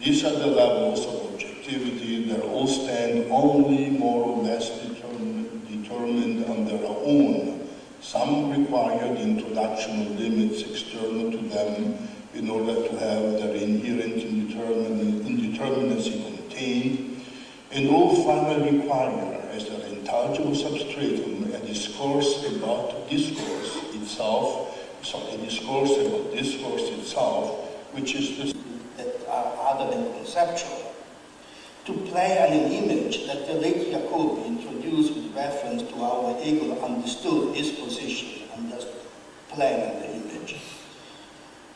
These are the levels of objectivity that all stand only more or less determined on their own. Some require the introduction of limits external to them in order to have their inherent indeterminacy contained, and all finally require, as their intelligible substratum, a discourse about discourse itself, which is the that are other than conceptual. To play on an image that the late Jacobi introduced with reference to how Hegel understood his position, and just playing on the image.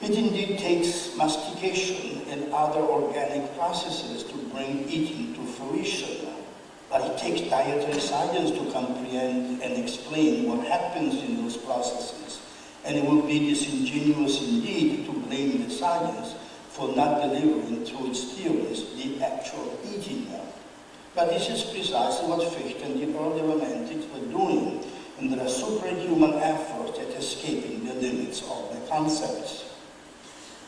It indeed takes mastication and other organic processes to bring eating to fruition, but it takes dietary science to comprehend and explain what happens in those processes, and it would be disingenuous indeed to blame the science for not delivering through its theories the actual eating. But this is precisely what Fichte and the early Romantics were doing in their superhuman efforts at escaping the limits of the concepts.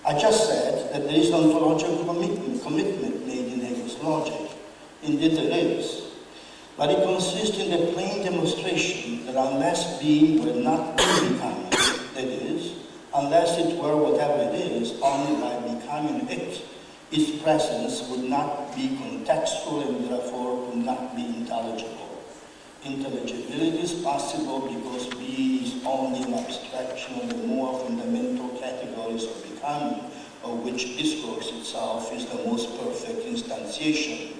I just said that there is an ontological commitment made in Hegel's logic. Indeed there is. But it consists in the plain demonstration that unless being were not becoming, that is, unless it were whatever it is, only by becoming it, its presence would not be contextual and therefore would not be intelligible. Intelligibility is possible because being is only an abstraction of the more fundamental categories of becoming, of which discourse itself is the most perfect instantiation.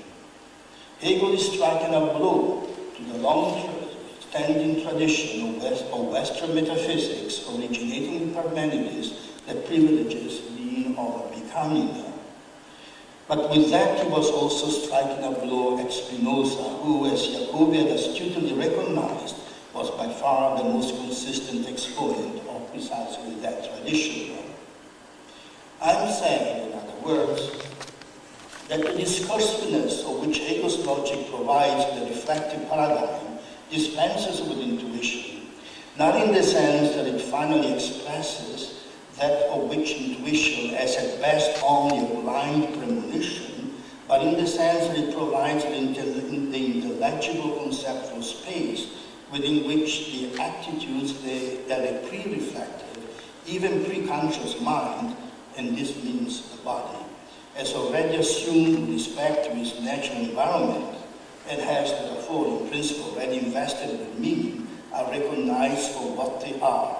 Hegel is striking a blow to the long-standing tradition of Western metaphysics originating in Parmenides that privileges being over becoming. But with that he was also striking a blow at Spinoza, who, as Jacobi had astutely recognized, was by far the most consistent exponent of precisely that tradition. I'm saying, in other words, that the discursiveness of which Hegel's logic provides the reflective paradigm dispenses with intuition, not in the sense that it finally expresses that of which intuition is at best only a blind premonition, but in the sense that it provides the intelligible conceptual space within which the attitudes that a pre-reflective, even pre-conscious mind, and this means the body, has already assumed respect to its natural environment and has therefore in principle already invested with meaning, are recognized for what they are.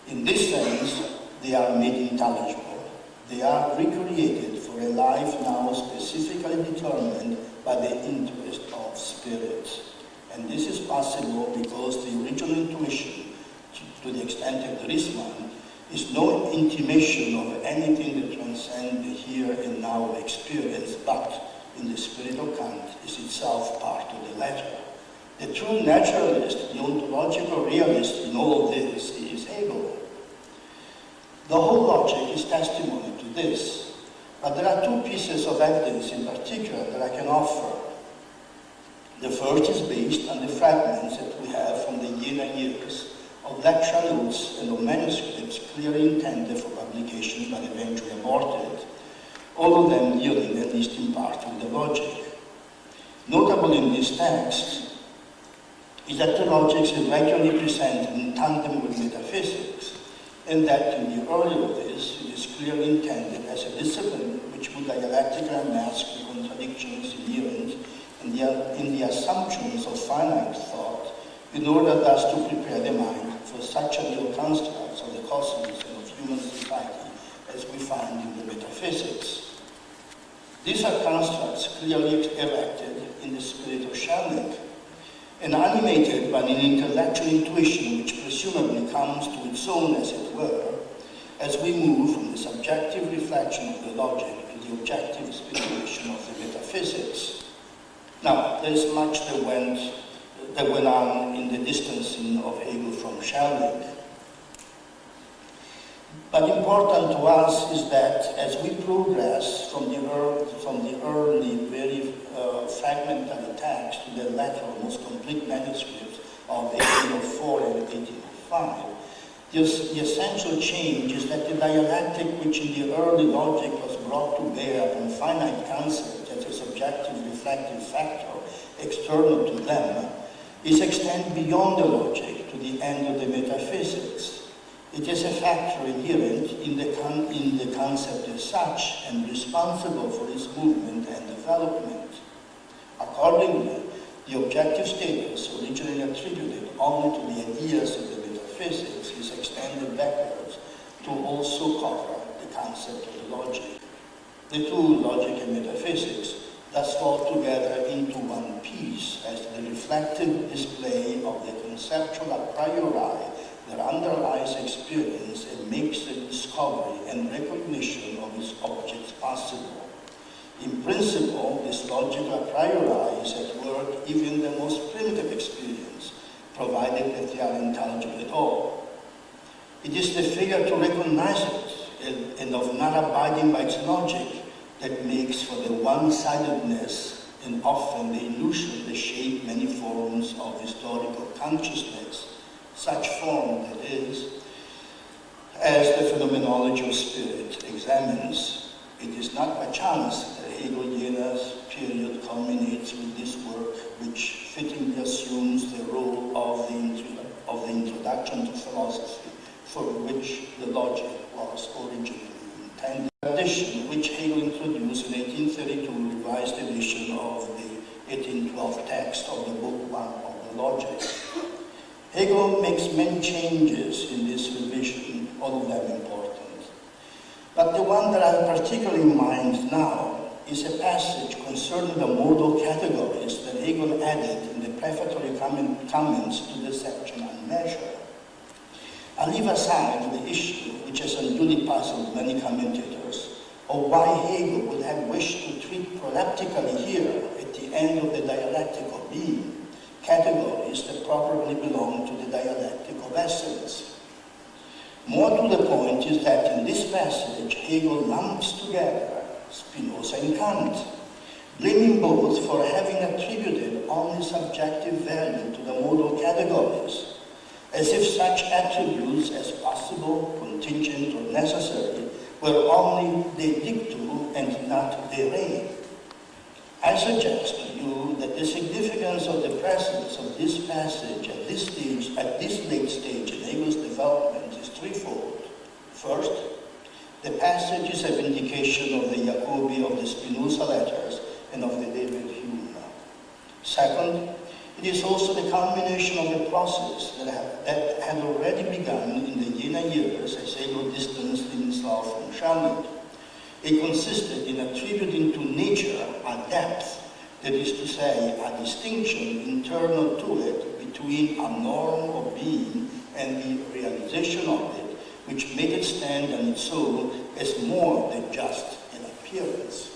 In this sense, they are made intelligible. They are recreated for a life now specifically determined by the interest of spirit. And this is possible because the original intuition, to the extent that there is one, is no intimation of anything that transcends the here and now experience, but in the spirit of Kant is itself part of the latter. The true naturalist, the ontological realist in all this is Hegel. The whole logic is testimony to this, but there are two pieces of evidence in particular that I can offer. The first is based on the fragments that we have from the Jena years of lecture notes and of manuscripts clearly intended for publication but eventually aborted, all of them dealing at least in part with the logic. Notable in this text is that the logic is regularly presented in tandem with metaphysics, and that in the early of this, it is clearly intended as a discipline which would dialectically unmask the contradictions inherent in the assumptions of finite thought, in order thus to prepare the mind for such ideal constructs of the cosmos and of human society as we find in the metaphysics. These are constructs clearly erected in the spirit of Schelling, and animated by an intellectual intuition which presumably comes to its own, as it were, as we move from the subjective reflection of the logic to the objective speculation of the metaphysics. Now, there is much that went on in the distancing of Hegel from Schelling. But important to us is that as we progress from the early, very fragmentary text to the latter, most complete manuscripts of 1804 and 1805, the essential change is that the dialectic which in the early logic was brought to bear on finite concepts as a subjective reflective factor external to them is extend beyond the logic to the end of the metaphysics. It is a factor inherent in the concept as such and responsible for its movement and development. Accordingly, the objective status originally attributed only to the ideas of the metaphysics is extended backwards to also cover the concept of the logic. The two, logic and metaphysics, thus fall together into one piece as the reflective display of the conceptual a priori that underlies experience and makes the discovery and recognition of its objects possible. In principle, this logic a priori is at work even in the most primitive experience, provided that they are intelligible at all. It is the failure to recognize it and of not abiding by its logic that makes for the one-sidedness and often the illusion that shape many forms of historical consciousness, such form, that is, as the phenomenology of spirit examines. It is not by chance that Hegelian's period culminates with this work, which fittingly assumes the role of the introduction to philosophy, for which the logic was originally intended. In addition, which Hegel introduced in 1832 revised edition of the 1812 text of the Book 1 of the Logic. Hegel makes many changes in this revision, all of them important. But the one that I have particularly in mind now is a passage concerning the modal categories that Hegel added in the prefatory comments to the section on measure. I leave aside the issue, which has unduly puzzled many commentators, of why Hegel would have wished to treat proleptically here, at the end of the dialectic of being, categories that properly belong to the dialectic of essence. More to the point is that in this passage, Hegel lumps together Spinoza and Kant, blaming both for having attributed only subjective value to the modal categories, as if such attributes as possible, contingent, or necessary were only de dictu and not de re. I suggest to you that the significance of the presence of this passage at this late stage in Hegel's development is threefold. First, the passage is a vindication of the Jacobi of the Spinoza letters and of the David Hume. Second, it is also the culmination of the process that had already begun in the Jena years as Hegel distanced himself from Schelling. It consisted in attributing to nature a depth, that is to say, a distinction internal to it between a norm of being and the realization of it, which made it stand on its own as more than just an appearance.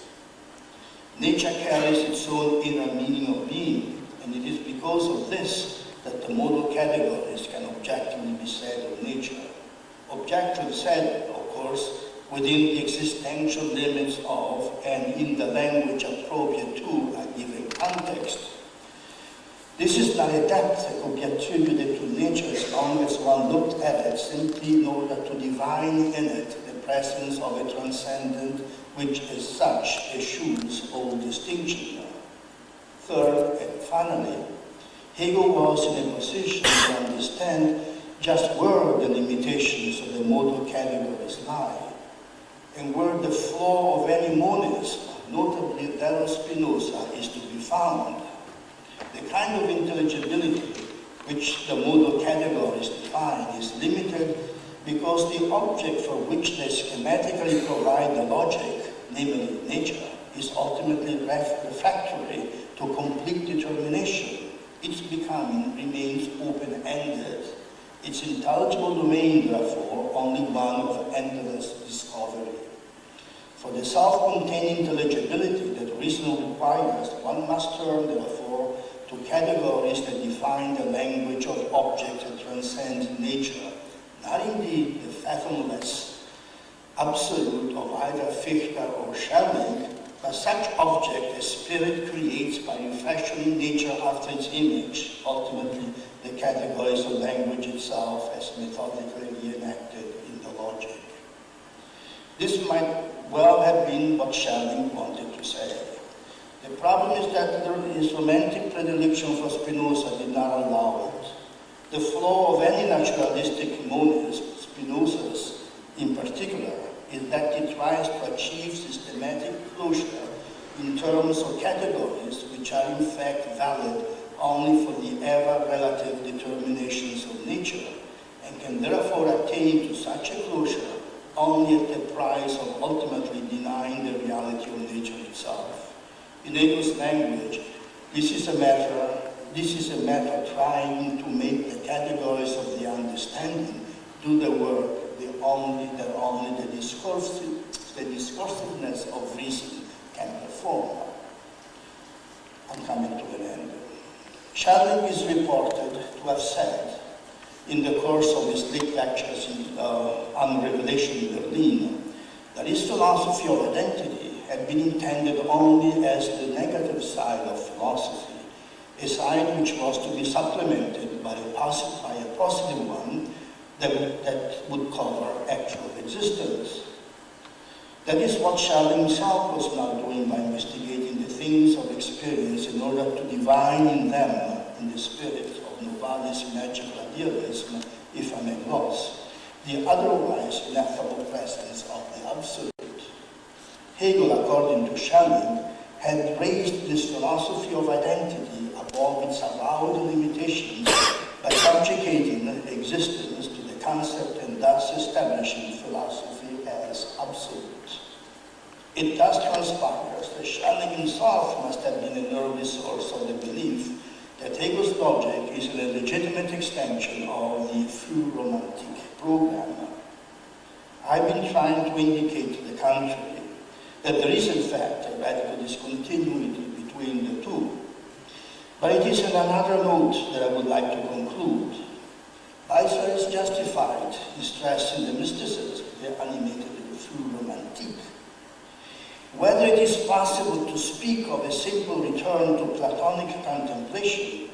Nature carries its own inner meaning of being, and it is because of this that the modal categories can objectively be said of nature. Objectively said, of course, within the existential limits of and in the language appropriate to a given context. This is not a depth that could be attributed to nature as long as one looked at it simply in order to divine in it the presence of a transcendent which as such eschews all distinction. Third, and finally, Hegel was in a position to understand just where the limitations of the modal categories lie, and where the flaw of any monism, notably that of Spinoza, is to be found. The kind of intelligibility which the modal categories define is limited because the object for which they schematically provide the logic, namely nature, is ultimately refractory to complete determination. Its becoming remains open-ended. Its intelligible domain, therefore, only one of endless discovery. For the self-contained intelligibility that reason requires, one must turn, therefore, to categories that define the language of objects that transcend nature, not indeed the fathomless absolute of either Fichte or Schelling, but such object as spirit creates by refashioning nature after its image, ultimately the categories of language itself as methodically reenacted in the logic. This might well have been what Schelling wanted to say. The problem is that his romantic predilection for Spinoza did not allow it. The flaw of any naturalistic monist, Spinoza's in particular, is that it tries to achieve systematic closure in terms of categories which are in fact valid only for the ever-relative determinations of nature, and can therefore attain to such a closure only at the price of ultimately denying the reality of nature itself. In Hegel's language, this is a matter trying to make the categories of the understanding do the work that only the discursiveness of reason can perform. I'm coming to an end. Schelling is reported to have said, in the course of his late lectures on Revelation in Berlin, that his philosophy of identity had been intended only as the negative side of philosophy, a side which was to be supplemented by a positive one that would cover actual existence. That is what Schelling himself was now doing by investigating the things of experience in order to divine in them, in the spirit of Novalis' magical idealism, if I may gloss, the otherwise ineffable presence of the absolute. Hegel, according to Schelling, had raised this philosophy of identity above its avowed limitations by subjugating existence to the concept and thus establishing philosophy as absolute. It thus transpires that Schelling himself must have been an early source of the belief that Hegel's logic is a legitimate extension of the Frühromantik program. I've been trying to indicate to the contrary, that there is in fact a radical discontinuity between the two. But it is on another note that I would like to conclude. Weiser is justified in stressing the mysticism that animated the Frühromantik. Whether it is possible to speak of a simple return to Platonic contemplation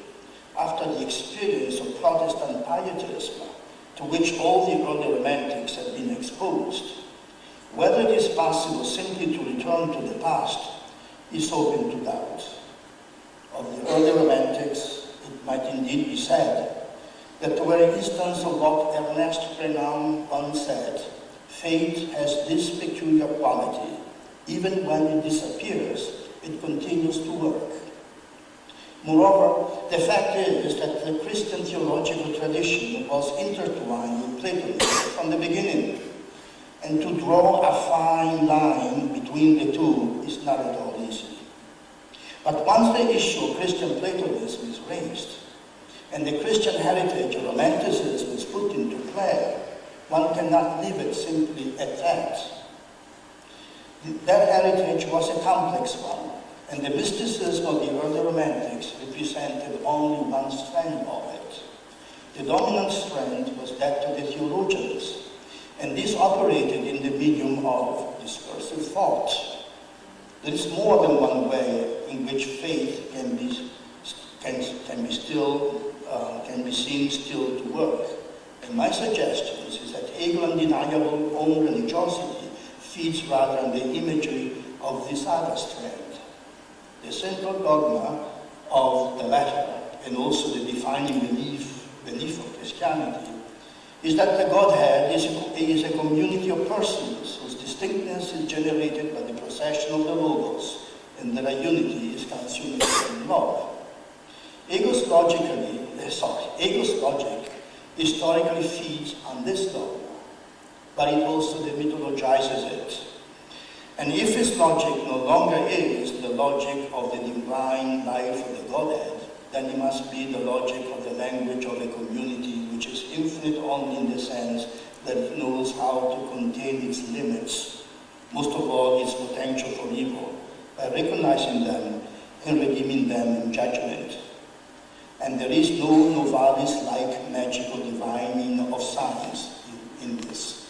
after the experience of Protestant pietism to which all the early romantics had been exposed, whether it is possible simply to return to the past is open to doubt. Of the early romantics, it might indeed be said that there were an instance of what Ernest Renan once said, fate has this peculiar quality. Even when it disappears, it continues to work. Moreover, the fact is that the Christian theological tradition was intertwined with Platonism from the beginning, and to draw a fine line between the two is not at all easy. But once the issue of Christian Platonism is raised, and the Christian heritage of Romanticism is put into play, one cannot leave it simply at that. That heritage was a complex one, and the mysticism of the early Romantics represented only one strand of it. The dominant strand was that of the theologians, and this operated in the medium of discursive thought. There is more than one way in which faith can be seen still to work. And my suggestion is that Hegel's undeniable own religiosity feeds rather on the imagery of this other strand. The central dogma of the latter, and also the defining belief of Christianity, is that the Godhead is a community of persons whose distinctness is generated by the procession of the Logos, and their unity is consummated in love. Hegel's logic historically feeds on this dogma, but it also demythologizes it. And if his logic no longer is the logic of the divine life of the Godhead, then it must be the logic of the language of a community which is infinite only in the sense that it knows how to contain its limits, most of all its potential for evil, by recognizing them and redeeming them in judgment. And there is no Novalis-like magical divining of science in this.